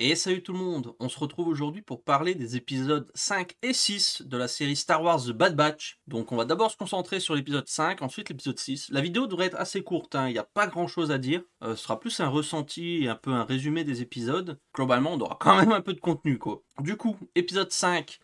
Et salut tout le monde, on se retrouve aujourd'hui pour parler des épisodes 5 et 6 de la série Star Wars The Bad Batch. Donc on va d'abord se concentrer sur l'épisode 5, ensuite l'épisode 6. La vidéo devrait être assez courte, il n'y a pas grand chose à dire. Ce sera plus un ressenti et un peu un résumé des épisodes. Globalement on aura quand même un peu de contenu quoi. Du coup, épisode 5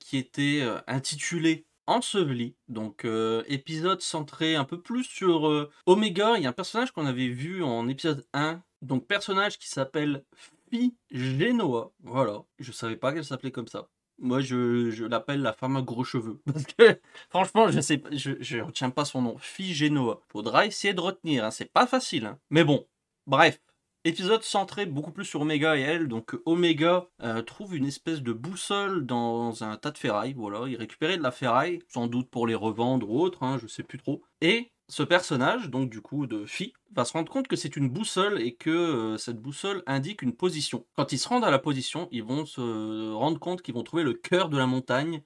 qui était intitulé Enseveli, donc épisode centré un peu plus sur Omega. Il y a un personnage qu'on avait vu en épisode 1, donc personnage qui s'appelle Fille Genoa, voilà. Je savais pas qu'elle s'appelait comme ça. Moi, je l'appelle la femme à gros cheveux. Parce que, franchement, je sais pas, je retiens pas son nom. Fille Genoa. Faudra essayer de retenir, hein. C'est pas facile, hein. Mais bon, bref. Épisode centré beaucoup plus sur Omega et elle. Donc, Omega trouve une espèce de boussole dans un tas de ferraille. Voilà, il récupérait de la ferraille, sans doute pour les revendre ou autre, hein, je sais plus trop. Et ce personnage, donc du coup de Phi, va se rendre compte que c'est une boussole et que cette boussole indique une position. Quand ils se rendent à la position, ils vont se rendre compte qu'ils vont trouver le cœur de la montagne.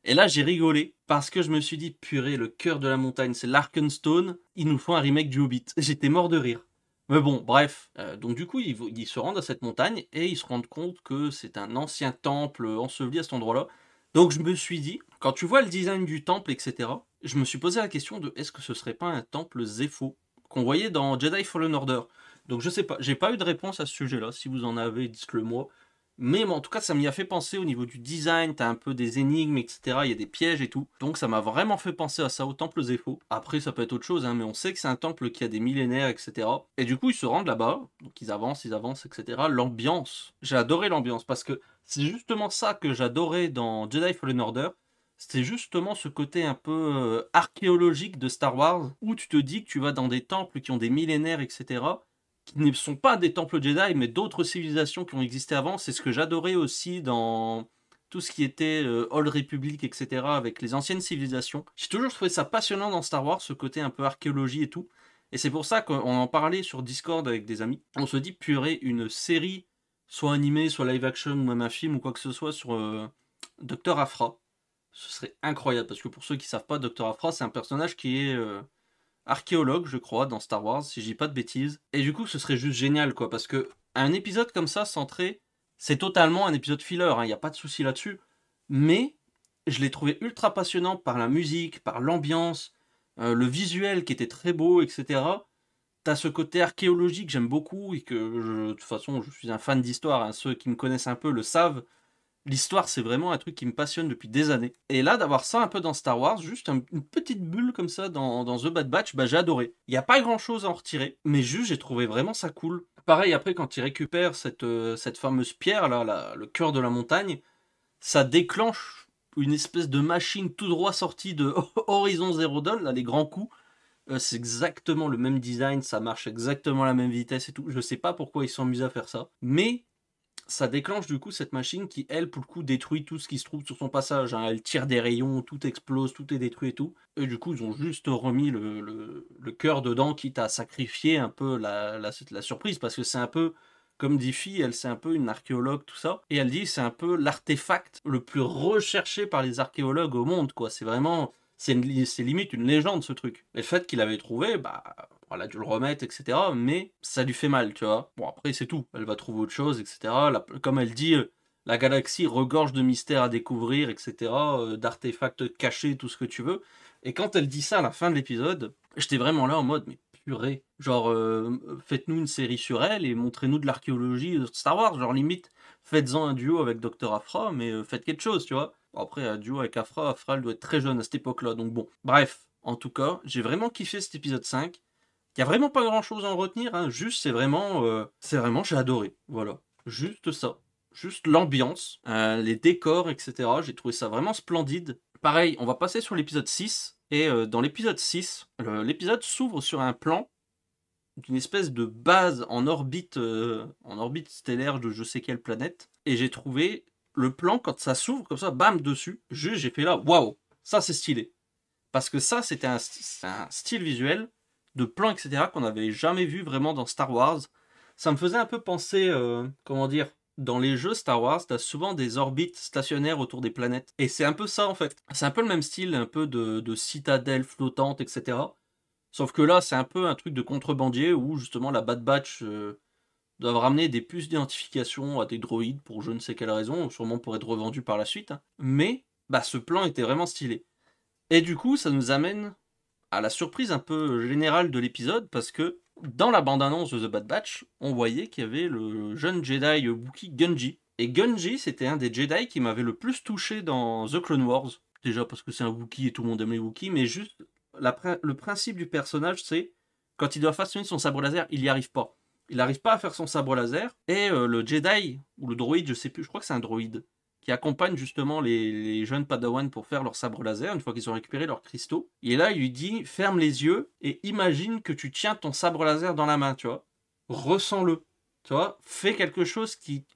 Et là, j'ai rigolé parce que je me suis dit, purée, le cœur de la montagne, c'est l'Arkenstone. Ils nous font un remake du Hobbit. J'étais mort de rire. Mais bon, bref. Donc du coup, ils se rendent à cette montagne et ils se rendent compte que c'est un ancien temple enseveli à cet endroit-là. Donc je me suis dit, quand tu vois le design du temple, etc., je me suis posé la question de est-ce que ce serait pas un temple Zepho qu'on voyait dans Jedi Fallen Order. Donc je sais pas, j'ai pas eu de réponse à ce sujet-là. Si vous en avez, dites-le moi. Mais bon, en tout cas, ça m'y a fait penser au niveau du design. T'as un peu des énigmes, etc. Il y a des pièges et tout. Donc ça m'a vraiment fait penser à ça, au temple Zepho. Après, ça peut être autre chose, hein, mais on sait que c'est un temple qui a des millénaires, etc. Et du coup, ils se rendent là-bas. Donc ils avancent, etc. L'ambiance. J'ai adoré l'ambiance parce que c'est justement ça que j'adorais dans Jedi Fallen Order. C'était justement ce côté un peu archéologique de Star Wars, où tu te dis que tu vas dans des temples qui ont des millénaires, etc., qui ne sont pas des temples Jedi, mais d'autres civilisations qui ont existé avant. C'est ce que j'adorais aussi dans tout ce qui était Old Republic, etc., avec les anciennes civilisations. J'ai toujours trouvé ça passionnant dans Star Wars, ce côté un peu archéologie et tout. Et c'est pour ça qu'on en parlait sur Discord avec des amis. On se dit, purée, une série, soit animée, soit live action, ou même un film, ou quoi que ce soit, sur Dr. Aphra. Ce serait incroyable, parce que pour ceux qui savent pas, Dr. Aphra, c'est un personnage qui est archéologue, je crois, dans Star Wars, si je dis pas de bêtises. Et du coup, ce serait juste génial, quoi, parce que un épisode comme ça, centré, c'est totalement un épisode filler, il n'y a pas de souci là-dessus. Mais je l'ai trouvé ultra passionnant par la musique, par l'ambiance, le visuel qui était très beau, etc. T'as ce côté archéologique que j'aime beaucoup et que, de toute façon, je suis un fan d'histoire, hein. Ceux qui me connaissent un peu le savent. L'histoire, c'est vraiment un truc qui me passionne depuis des années. Et là, d'avoir ça un peu dans Star Wars, juste une petite bulle comme ça dans The Bad Batch, bah j'ai adoré. Il n'y a pas grand chose à en retirer, mais juste j'ai trouvé vraiment ça cool. Pareil, après, quand il récupère cette fameuse pierre, là, le cœur de la montagne, ça déclenche une espèce de machine tout droit sortie de Horizon Zero Dawn, là, les grands coups. C'est exactement le même design, ça marche exactement à la même vitesse et tout. Je sais pas pourquoi ils sont amusés à faire ça, mais ça déclenche du coup cette machine qui, elle, pour le coup, détruit tout ce qui se trouve sur son passage, hein. Elle tire des rayons, tout explose, tout est détruit et tout. Et du coup, ils ont juste remis le cœur dedans, quitte à sacrifier un peu la surprise, parce que c'est un peu, comme dit Fille, elle c'est un peu une archéologue, tout ça. Et elle dit c'est un peu l'artefact le plus recherché par les archéologues au monde, quoi. C'est vraiment, c'est limite une légende ce truc. Et le fait qu'il avait trouvé, bah, elle a dû le remettre, etc. Mais ça lui fait mal, tu vois. Bon, après, c'est tout. Elle va trouver autre chose, etc. Comme elle dit, la galaxie regorge de mystères à découvrir, etc. D'artefacts cachés, tout ce que tu veux. Et quand elle dit ça à la fin de l'épisode, j'étais vraiment là en mode, mais purée. Genre, faites-nous une série sur elle et montrez-nous de l'archéologie de Star Wars. Genre, limite, faites-en un duo avec Dr. Aphra, mais faites quelque chose, tu vois. Bon, après, un duo avec Aphra, elle doit être très jeune à cette époque-là. Donc bon, bref. En tout cas, j'ai vraiment kiffé cet épisode 5. Il n'y a vraiment pas grand chose à en retenir, hein. Juste c'est vraiment, j'ai adoré. Voilà. Juste ça. Juste l'ambiance, les décors, etc. J'ai trouvé ça vraiment splendide. Pareil, on va passer sur l'épisode 6. Et dans l'épisode 6, l'épisode s'ouvre sur un plan d'une espèce de base en orbite stellaire de je sais quelle planète. Et j'ai trouvé le plan, quand ça s'ouvre comme ça, bam, dessus, juste j'ai fait là, waouh, ça c'est stylé. Parce que ça, c'était un style visuel de plan, etc., qu'on n'avait jamais vu vraiment dans Star Wars. Ça me faisait un peu penser, comment dire, dans les jeux Star Wars, t'as souvent des orbites stationnaires autour des planètes. Et c'est un peu ça, en fait. C'est un peu le même style, un peu de citadelle flottante, etc. Sauf que là, c'est un peu un truc de contrebandier où, justement, la Bad Batch doivent ramener des puces d'identification à des droïdes pour je ne sais quelle raison, sûrement pour être revendus par la suite. Hein. Mais bah, ce plan était vraiment stylé. Et du coup, ça nous amène à la surprise un peu générale de l'épisode, parce que dans la bande-annonce de The Bad Batch, on voyait qu'il y avait le jeune Jedi Wookiee Gungi. Et Gungi, c'était un des Jedi qui m'avait le plus touché dans The Clone Wars. Déjà parce que c'est un Wookiee et tout le monde aime les Wookiees, mais juste le principe du personnage, c'est quand il doit façonner son sabre laser, il n'y arrive pas. Il n'arrive pas à faire son sabre laser, et le Jedi, ou le droïde, je sais plus, je crois que c'est un droïde, qui accompagne justement les jeunes Padawan pour faire leur sabre laser, une fois qu'ils ont récupéré leurs cristaux. Et là, il lui dit, ferme les yeux, et imagine que tu tiens ton sabre laser dans la main, tu vois. Ressens-le, tu vois. Fais quelque chose qui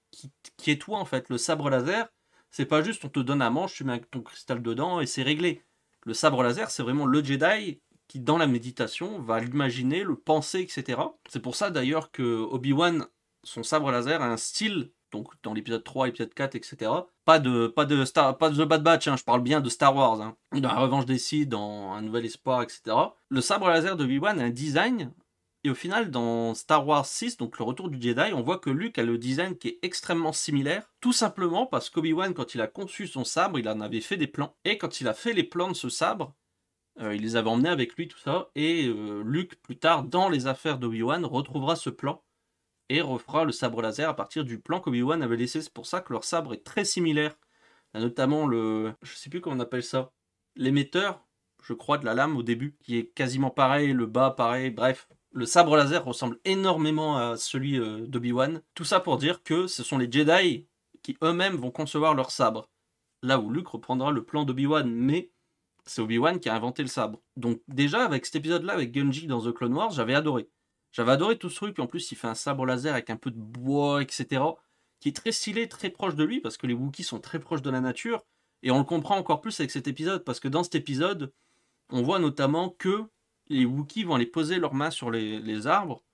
est toi, en fait. Le sabre laser, c'est pas juste on te donne un manche, tu mets ton cristal dedans, et c'est réglé. Le sabre laser, c'est vraiment le Jedi qui, dans la méditation, va l'imaginer, le penser, etc. C'est pour ça d'ailleurs que Obi-Wan, son sabre laser, a un style, donc dans l'épisode 3, l'épisode 4, etc. Pas de The Bad Batch, hein, je parle bien de Star Wars. Hein. Dans La Revanche des Sith, dans Un Nouvel Espoir, etc. Le sabre laser de Obi-Wan a un design, et au final, dans Star Wars 6, donc le retour du Jedi, on voit que Luke a le design qui est extrêmement similaire, tout simplement parce qu'Obi-Wan, quand il a conçu son sabre, il en avait fait des plans, et quand il a fait les plans de ce sabre, il les avait emmenés avec lui, tout ça, et Luke, plus tard, dans les affaires d'Obi-Wan, retrouvera ce plan et refera le sabre laser à partir du plan qu'Obi-Wan avait laissé. C'est pour ça que leur sabre est très similaire. Il y a notamment je sais plus comment on appelle ça, l'émetteur, je crois, de la lame au début, qui est quasiment pareil, le bas pareil, bref. Le sabre laser ressemble énormément à celui d'Obi-Wan. Tout ça pour dire que ce sont les Jedi qui eux-mêmes vont concevoir leur sabre. Là où Luke reprendra le plan d'Obi-Wan, mais c'est Obi-Wan qui a inventé le sabre. Donc déjà, avec cet épisode-là, avec Gungi dans The Clone Wars, j'avais adoré. J'avais adoré tout ce truc, puis en plus il fait un sabre laser avec un peu de bois, etc. Qui est très stylé, très proche de lui, parce que les Wookiees sont très proches de la nature, et on le comprend encore plus avec cet épisode, parce que dans cet épisode, on voit notamment que les Wookiees vont aller poser leurs mains sur les arbres.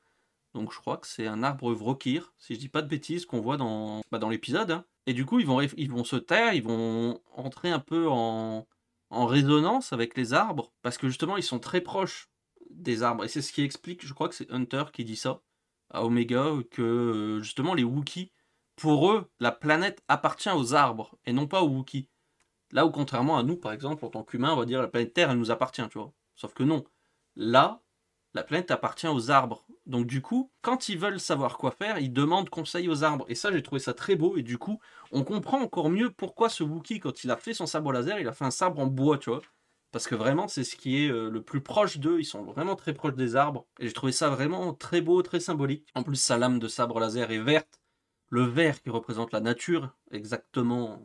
Donc je crois que c'est un arbre Vrokir, si je dis pas de bêtises, qu'on voit dans l'épisode. Hein. Et du coup, ils vont se taire, ils vont entrer un peu en résonance avec les arbres, parce que justement, ils sont très proches des arbres. Et c'est ce qui explique, je crois que c'est Hunter qui dit ça, à Omega, que justement, les Wookiees, pour eux, la planète appartient aux arbres, et non pas aux Wookiees. Là où, contrairement à nous, par exemple, en tant qu'humains, on va dire la planète Terre, elle nous appartient, tu vois. Sauf que non. Là, la planète appartient aux arbres. Donc du coup, quand ils veulent savoir quoi faire, ils demandent conseil aux arbres. Et ça, j'ai trouvé ça très beau. Et du coup, on comprend encore mieux pourquoi ce Wookiee, quand il a fait son sabre laser, il a fait un sabre en bois, tu vois. Parce que vraiment, c'est ce qui est le plus proche d'eux. Ils sont vraiment très proches des arbres. Et j'ai trouvé ça vraiment très beau, très symbolique. En plus, sa lame de sabre laser est verte. Le vert qui représente la nature, exactement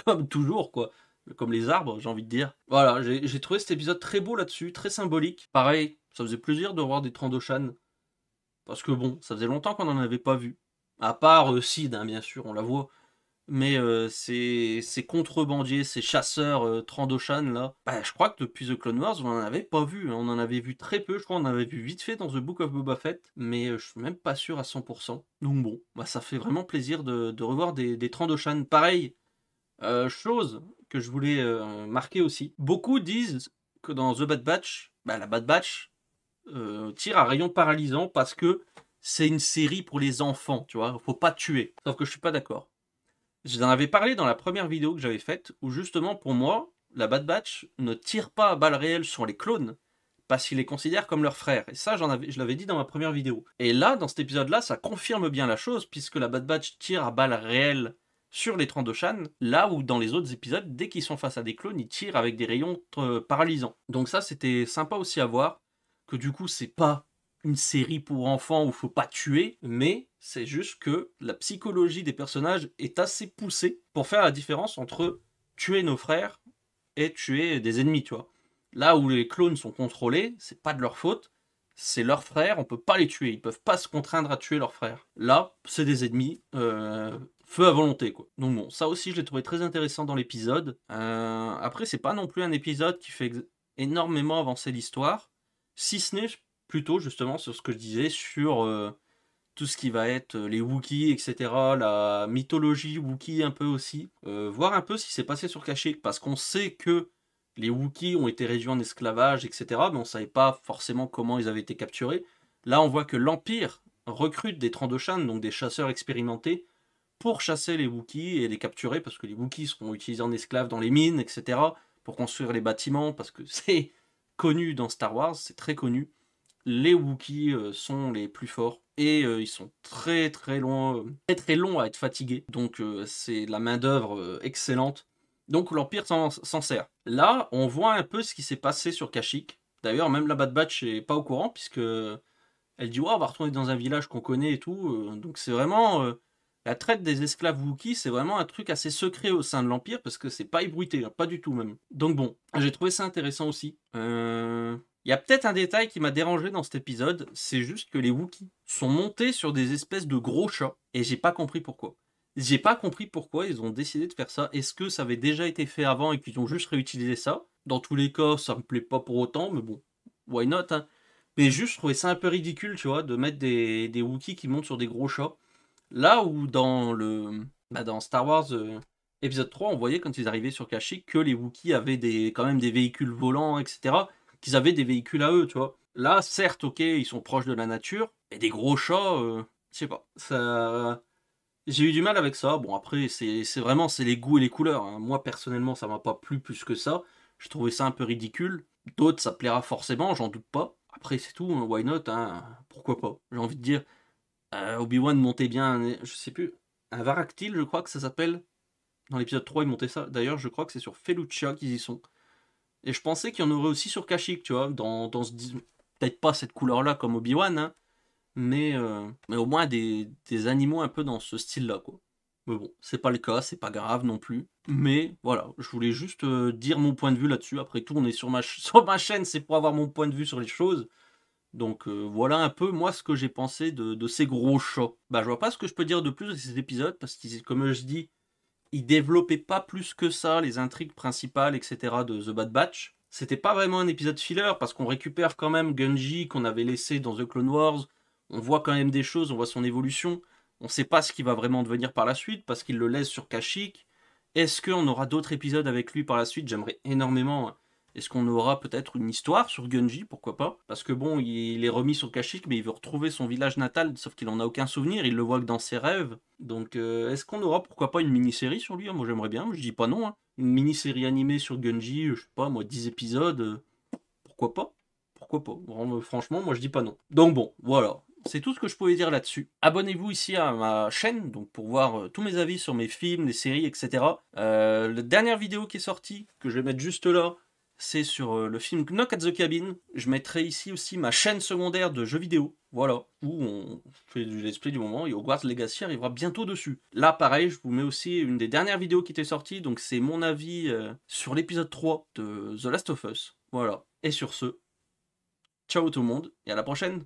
comme toujours, quoi. Comme les arbres, j'ai envie de dire. Voilà, j'ai trouvé cet épisode très beau là-dessus, très symbolique. Pareil, ça faisait plaisir de voir des Trandoshan. Parce que bon, ça faisait longtemps qu'on n'en avait pas vu. À part Sid, hein, bien sûr, on la voit. Mais ces contrebandiers, ces chasseurs Trandoshan, là, bah, je crois que depuis The Clone Wars, on n'en avait pas vu. Hein. On en avait vu très peu. Je crois qu'on en avait vu vite fait dans The Book of Boba Fett. Mais je suis même pas sûr à 100%. Donc bon, bah, ça fait vraiment plaisir de revoir des Trandoshan. Pareil, chose que je voulais marquer aussi. Beaucoup disent que dans The Bad Batch, bah, la Bad Batch tire à rayon paralysant parce que c'est une série pour les enfants, tu vois. Faut pas tuer. Sauf que je suis pas d'accord. J'en avais parlé dans la première vidéo que j'avais faite, où justement pour moi, la Bad Batch ne tire pas à balles réelles sur les clones, parce qu'ils les considèrent comme leurs frères. Et ça, je l'avais dit dans ma première vidéo. Et là, dans cet épisode-là, ça confirme bien la chose, puisque la Bad Batch tire à balles réelles sur les Trandoshan, là où dans les autres épisodes, dès qu'ils sont face à des clones, ils tirent avec des rayons paralysants. Donc ça, c'était sympa aussi à voir, que du coup, c'est pas une série pour enfants où il faut pas tuer, mais c'est juste que la psychologie des personnages est assez poussée pour faire la différence entre tuer nos frères et tuer des ennemis, tu vois. Là où les clones sont contrôlés, c'est pas de leur faute, c'est leurs frères, on peut pas les tuer, ils peuvent pas se contraindre à tuer leurs frères. Là, c'est des ennemis, feu à volonté, quoi. Donc bon, ça aussi je l'ai trouvé très intéressant dans l'épisode. Après, c'est pas non plus un épisode qui fait énormément avancer l'histoire, si ce n'est plutôt justement sur ce que je disais sur tout ce qui va être les Wookiees, etc., la mythologie Wookiee un peu aussi, voir un peu ce qui s'est passé sur Kashyyyk, parce qu'on sait que les Wookiees ont été réduits en esclavage, etc., mais on ne savait pas forcément comment ils avaient été capturés. Là, on voit que l'Empire recrutent des Trandoshan, donc des chasseurs expérimentés, pour chasser les Wookiees et les capturer, parce que les Wookiees seront utilisés en esclaves dans les mines, etc., pour construire les bâtiments, parce que c'est connu dans Star Wars, c'est très connu. Les Wookiees sont les plus forts, et ils sont très très longs à être fatigués, donc c'est la main d'œuvre excellente. Donc l'Empire s'en sert. Là, on voit un peu ce qui s'est passé sur Kashyyyk. D'ailleurs, même la Bad Batch n'est pas au courant, puisque elle dit ouais, on va retourner dans un village qu'on connaît et tout. Donc c'est vraiment la traite des esclaves Wookiees, c'est vraiment un truc assez secret au sein de l'Empire, parce que c'est pas ébruité, hein, pas du tout même. Donc bon, j'ai trouvé ça intéressant aussi. Il y a peut-être un détail qui m'a dérangé dans cet épisode, c'est juste que les Wookiees sont montés sur des espèces de gros chats, et j'ai pas compris pourquoi. J'ai pas compris pourquoi ils ont décidé de faire ça. Est-ce que ça avait déjà été fait avant et qu'ils ont juste réutilisé ça? Dans tous les cas, ça me plaît pas pour autant, mais bon, why not, hein. Mais juste, je trouvais ça un peu ridicule, tu vois, de mettre des Wookiees qui montent sur des gros chats. Là où dans Star Wars épisode 3, on voyait quand ils arrivaient sur Kashyyyk que les Wookiees avaient quand même des véhicules volants, etc. Qu'ils avaient des véhicules à eux, tu vois. Là, certes, ok, ils sont proches de la nature, et des gros chats, je sais pas. Ça... J'ai eu du mal avec ça. Bon, après, c'est vraiment c'est les goûts et les couleurs, hein. Moi, personnellement, ça m'a pas plu plus que ça. Je trouvais ça un peu ridicule. D'autres, ça plaira forcément, j'en doute pas. Après, c'est tout, hein, why not, hein. Pourquoi pas? J'ai envie de dire, Obi-Wan montait bien, je sais plus, un Varactyl, je crois que ça s'appelle. Dans l'épisode 3, il montait ça. D'ailleurs, je crois que c'est sur Felucia qu'ils y sont. Et je pensais qu'il y en aurait aussi sur Kashyyyk, tu vois, peut-être pas cette couleur-là comme Obi-Wan, hein, mais au moins des animaux un peu dans ce style-là, quoi. Mais bon, c'est pas le cas, c'est pas grave non plus. Mais voilà, je voulais juste dire mon point de vue là-dessus. Après tout, on est sur sur ma chaîne, c'est pour avoir mon point de vue sur les choses. Donc voilà un peu moi ce que j'ai pensé de ces gros chats. Bah je vois pas ce que je peux dire de plus de cet épisode, parce que comme je dis, il développait pas plus que ça les intrigues principales, etc. de The Bad Batch. C'était pas vraiment un épisode filler, parce qu'on récupère quand même Gungi qu'on avait laissé dans The Clone Wars. On voit quand même des choses, on voit son évolution. On sait pas ce qu'il va vraiment devenir par la suite, parce qu'il le laisse sur Kashyyyk. Est-ce qu'on aura d'autres épisodes avec lui par la suite? J'aimerais énormément. Est-ce qu'on aura peut-être une histoire sur Gungi? Pourquoi pas? Parce que bon, il est remis sur Kashyyyk, mais il veut retrouver son village natal, sauf qu'il en a aucun souvenir, il le voit que dans ses rêves. Donc est-ce qu'on aura pourquoi pas une mini-série sur lui? Moi j'aimerais bien, je dis pas non, hein. Une mini-série animée sur Gungi, je sais pas moi, 10 épisodes, pourquoi pas? Pourquoi pas? Franchement, moi je dis pas non. Donc bon, voilà. C'est tout ce que je pouvais dire là-dessus. Abonnez-vous ici à ma chaîne donc pour voir tous mes avis sur mes films, les séries, etc. La dernière vidéo qui est sortie, que je vais mettre juste là, c'est sur le film Knock at the Cabin. Je mettrai ici aussi ma chaîne secondaire de jeux vidéo, voilà, où on fait du let's play du moment, et Hogwarts Legacy arrivera bientôt dessus. Là, pareil, je vous mets aussi une des dernières vidéos qui était sortie, donc c'est mon avis sur l'épisode 3 de The Last of Us. Voilà. Et sur ce, ciao tout le monde, et à la prochaine!